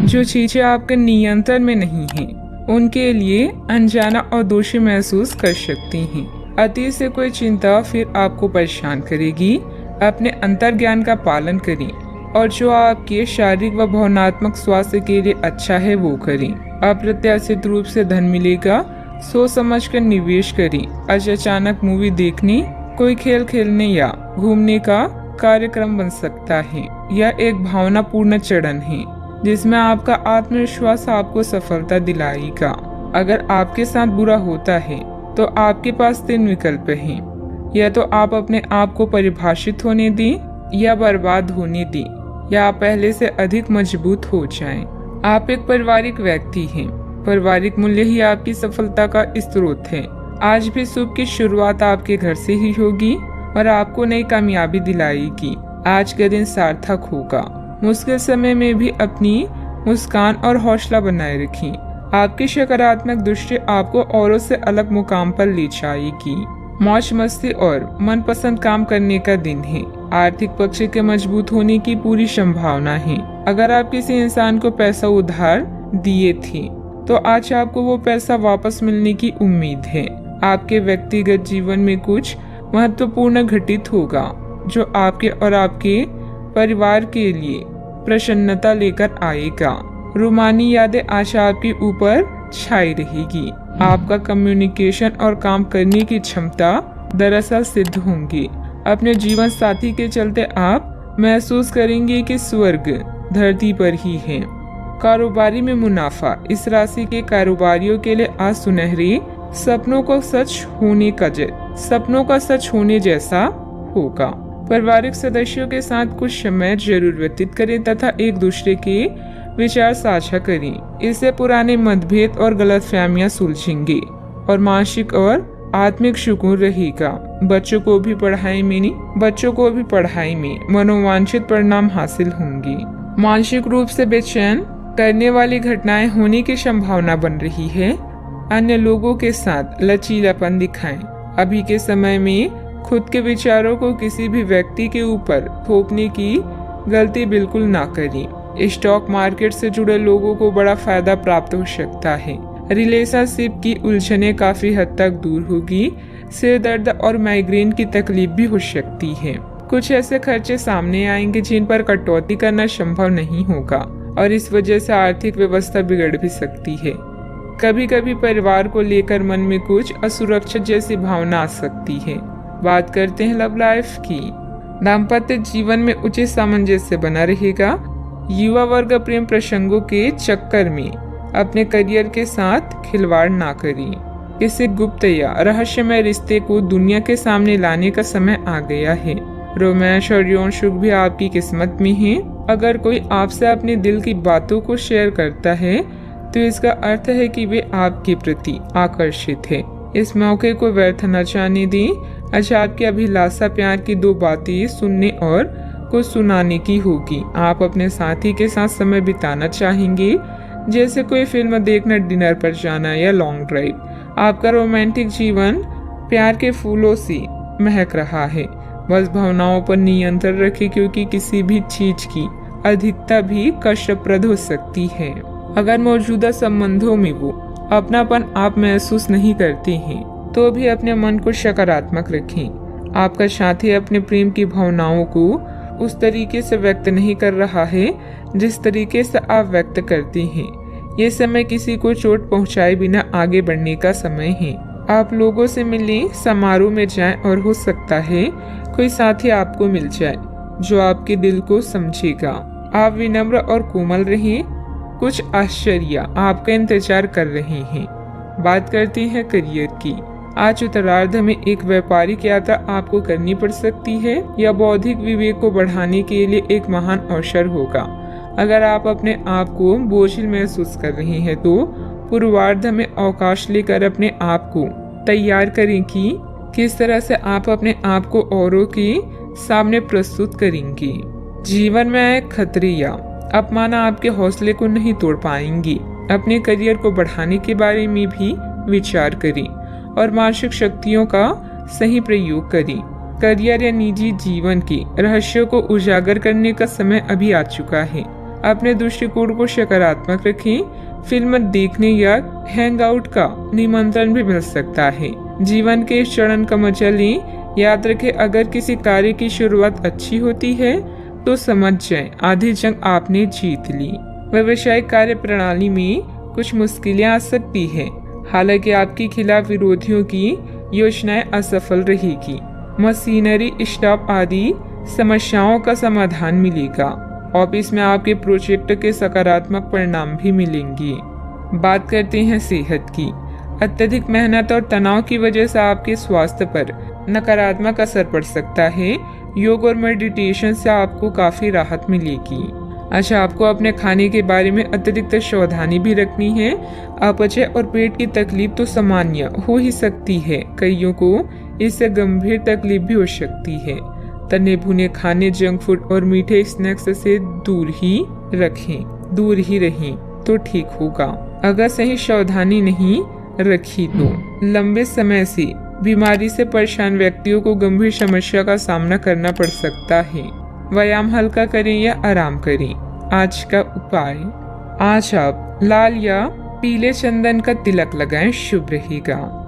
जो चीजें आपके नियंत्रण में नहीं हैं, उनके लिए अनजाना और दोषी महसूस कर सकती हैं। अतीत से कोई चिंता फिर आपको परेशान करेगी। अपने अंतर्ज्ञान का पालन करें और जो आपके शारीरिक व भावनात्मक स्वास्थ्य के लिए अच्छा है वो करें। अप्रत्याशित रूप से धन मिलेगा, सोच समझ कर निवेश करें। आज अचानक मूवी देखने, कोई खेल खेलने या घूमने का कार्यक्रम बन सकता है। यह एक भावनापूर्ण चरण है जिसमें आपका आत्मविश्वास आपको सफलता दिलाएगा। अगर आपके साथ बुरा होता है तो आपके पास 3 विकल्प हैं। या तो आप अपने आप को परिभाषित होने दें, या बर्बाद होने दें, या आप पहले से अधिक मजबूत हो जाएं। आप एक पारिवारिक व्यक्ति हैं। पारिवारिक मूल्य ही आपकी सफलता का स्रोत है। आज भी सुबह की शुरुआत आपके घर से ही होगी और आपको नई कामयाबी दिलाएगी। आज का दिन सार्थक होगा। मुश्किल समय में भी अपनी मुस्कान और हौसला बनाए रखें। आपकी सकारात्मक दृष्टि आपको औरों से अलग मुकाम पर ले जाएगी। मौज मस्ती और मनपसंद काम करने का दिन है। आर्थिक पक्ष के मजबूत होने की पूरी संभावना है। अगर आप किसी इंसान को पैसा उधार दिए थे तो आज आपको वो पैसा वापस मिलने की उम्मीद है। आपके व्यक्तिगत जीवन में कुछ महत्वपूर्ण घटित होगा जो आपके और आपके परिवार के लिए प्रसन्नता लेकर आएगा। रूमानी यादें आज आपके ऊपर छाई रहेगी। आपका कम्युनिकेशन और काम करने की क्षमता दरअसल सिद्ध होंगी। अपने जीवन साथी के चलते आप महसूस करेंगे कि स्वर्ग धरती पर ही है। कारोबारी में मुनाफा। इस राशि के कारोबारियों के लिए आज सुनहरे सपनों का सच होने जैसा होगा। पारिवारिक सदस्यों के साथ कुछ समय जरूर व्यतीत करें तथा एक दूसरे के विचार साझा करें। इससे पुराने मतभेद और गलतफहमियां सुलझेंगे और मानसिक और आत्मिक सुकून रहेगा। बच्चों को भी पढ़ाई में मनोवांछित परिणाम हासिल होंगे। मानसिक रूप से बेचैन करने वाली घटनाएं होने की संभावना बन रही है। अन्य लोगों के साथ लचीलापन दिखाएं। अभी के समय में खुद के विचारों को किसी भी व्यक्ति के ऊपर थोपने की गलती बिल्कुल ना करें। स्टॉक मार्केट से जुड़े लोगों को बड़ा फायदा प्राप्त हो सकता है। रिलेशनशिप की उलझनें काफी हद तक दूर होगी। सिर दर्द और माइग्रेन की तकलीफ भी हो सकती है। कुछ ऐसे खर्चे सामने आएंगे जिन पर कटौती करना संभव नहीं होगा और इस वजह से आर्थिक व्यवस्था बिगड़ भी सकती है। कभी कभी परिवार को लेकर मन में कुछ असुरक्षित जैसी भावना आ सकती है। बात करते हैं लव लाइफ की। दाम्पत्य जीवन में उचित सामंजस्य बना रहेगा। युवा वर्ग प्रेम प्रसंगों के चक्कर में अपने करियर के साथ खिलवाड़ ना करें। किसी गुप्त या रहस्यमय रिश्ते को दुनिया के सामने लाने का समय आ गया है। रोमांस और यौन सुख भी आपकी किस्मत में है। अगर कोई आपसे अपने दिल की बातों को शेयर करता है तो इसका अर्थ है कि वे आपके प्रति आकर्षित है। इस मौके को व्यर्थ न जाने दें। आज आपकी अभिलाषा प्यार की 2 बातें सुनने और कुछ सुनाने की होगी। आप अपने साथी के साथ समय बिताना चाहेंगे, जैसे कोई फिल्म देखना, डिनर पर जाना या लॉन्ग ड्राइव। आपका रोमांटिक जीवन प्यार के फूलों से महक रहा है। बस भावनाओं पर नियंत्रण रखें क्योंकि किसी भी चीज की अधिकता भी कष्टप्रद हो सकती है। अगर मौजूदा संबंधों में वो अपनापन आप महसूस नहीं करते हैं तो भी अपने मन को सकारात्मक रखें। आपका साथी अपने प्रेम की भावनाओं को उस तरीके से व्यक्त नहीं कर रहा है जिस तरीके से आप व्यक्त करते हैं। ये समय किसी को चोट पहुंचाए बिना आगे बढ़ने का समय है। आप लोगों से मिलें, समारोह में जाएं और हो सकता है कोई साथी आपको मिल जाए जो आपके दिल को समझेगा। आप विनम्र और कोमल रहें। कुछ आश्चर्य आपका इंतजार कर रहे हैं। बात करते हैं करियर की। आज उत्तरार्ध में एक व्यापारिक यात्रा आपको करनी पड़ सकती है या बौद्धिक विवेक को बढ़ाने के लिए एक महान अवसर होगा। अगर आप अपने आप को बोझिल महसूस कर रहे हैं तो पूर्वार्ध में अवकाश लेकर अपने आप को तैयार करें कि किस तरह से आप अपने आप को औरों के सामने प्रस्तुत करेंगे। जीवन में आए खतरे या अपमान आपके हौसले को नहीं तोड़ पाएंगी। अपने करियर को बढ़ाने के बारे में भी विचार करें और मानसिक शक्तियों का सही प्रयोग करें। करियर या निजी जीवन के रहस्यों को उजागर करने का समय अभी आ चुका है। अपने दृष्टिकोण को सकारात्मक रखें। फिल्म देखने या हैंगआउट का निमंत्रण भी मिल सकता है। जीवन के इस चरण का मजा लें। याद रखें, अगर किसी कार्य की शुरुआत अच्छी होती है तो समझ जाएं आधी जंग आपने जीत ली। व्यवसायिक कार्य प्रणाली में कुछ मुश्किलें आ सकती है, हालांकि आपके खिलाफ विरोधियों की योजनाएं असफल रहेगी। मशीनरी, स्टाफ आदि समस्याओं का समाधान मिलेगा। ऑफिस में आपके प्रोजेक्ट के सकारात्मक परिणाम भी मिलेंगे। बात करते हैं सेहत की। अत्यधिक मेहनत और तनाव की वजह से आपके स्वास्थ्य पर नकारात्मक असर पड़ सकता है। योग और मेडिटेशन से आपको काफी राहत मिलेगी। अच्छा, आपको अपने खाने के बारे में अतिरिक्त सावधानी भी रखनी है। अपचय और पेट की तकलीफ तो सामान्य हो ही सकती है, कईयों को इससे गंभीर तकलीफ भी हो सकती है। तने भुने खाने, जंक फूड और मीठे स्नैक्स से दूर ही रहें तो ठीक होगा। अगर सही सावधानी नहीं रखी तो लंबे समय से बीमारी से परेशान व्यक्तियों को गंभीर समस्या का सामना करना पड़ सकता है। व्यायाम हल्का करें या आराम करें। आज का उपाय, आज आप लाल या पीले चंदन का तिलक लगाएं, शुभ रहेगा।